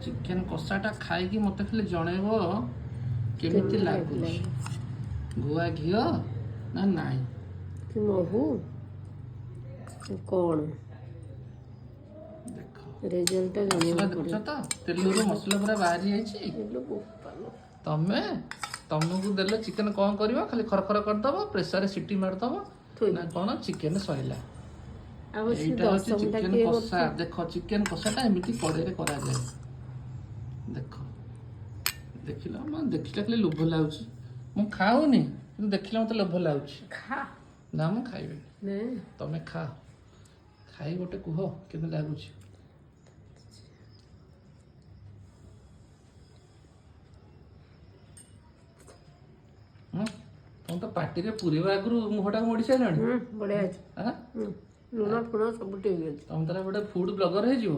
Chicken କଷାଟା ଖାଇକି ମୋତେ ଖାଲି ଜଣେଇବ କେମିତି ଲାଗୁଛି। ଗୁଆ ଘିଅ ନା ନାଇଁ କି ମହୁ କ'ଣ ଦେଖ ରେଜଲ୍ଟଟା ମସଲା ଜାଣିବାକୁ ଦେଖୁଛ ପଡ଼ିବ। ତ ତେଲରୁ ମସଲା ପୁରା ବାହାରି ଯାଇଛି। ଏଲୋ ବୋପାଲୋ। ତମକୁ ଦେଲେ ଚିକେନ କ'ଣ କରିବ ଖାଲି ଖରଖର କରିଦବ ପ୍ରେସରରେ ସିଟି ମାରିଦବ ଥୋଇ ନା କ'ଣ ଚିକେନ ସଇଲା। ଆଉ ସେ ଏଇଟା ହଉଛି ଦଶମଟା ଚିକେନ କିଏ କଷା। କରୁଛି? ଦେଖ ଚିକେନ କଷାଟା ଏମିତି କଡ଼େଇରେ କରାଯାଏ। ଦେଖ ଦେଖିଲ ଦେଖିଲେ ଖାଲି ଲୋଭ ଲାଗୁଛି। ମୁଁ ଖାଉନି କିନ୍ତୁ ଦେଖିଲେ ମୋତେ ଲୋଭ ଲାଗୁଛି। ଖା ନା ମୁଁ ଖାଇବିନି। ନେ ତମେ ଖାଅ ଖାଇ ଗୋଟେ କୁହ କେମିତି ଲାଗୁଛି। ତମ ତ ପାଟିରେ ପୁରେଇବା ଆଗରୁ ମୁହଁଟାକୁ ମୋଡ଼ି ସାରିଲାଣି। ବଢ଼ିଆ ଅଛି। ଲୁଣ ଫୁଣ ସବୁ ଠିକ୍ ଅଛି। ତମେ ତାହେଲେ ଗୋଟେ ଫୁଡ୍ ବ୍ଲଗର ହେଇଯିବ।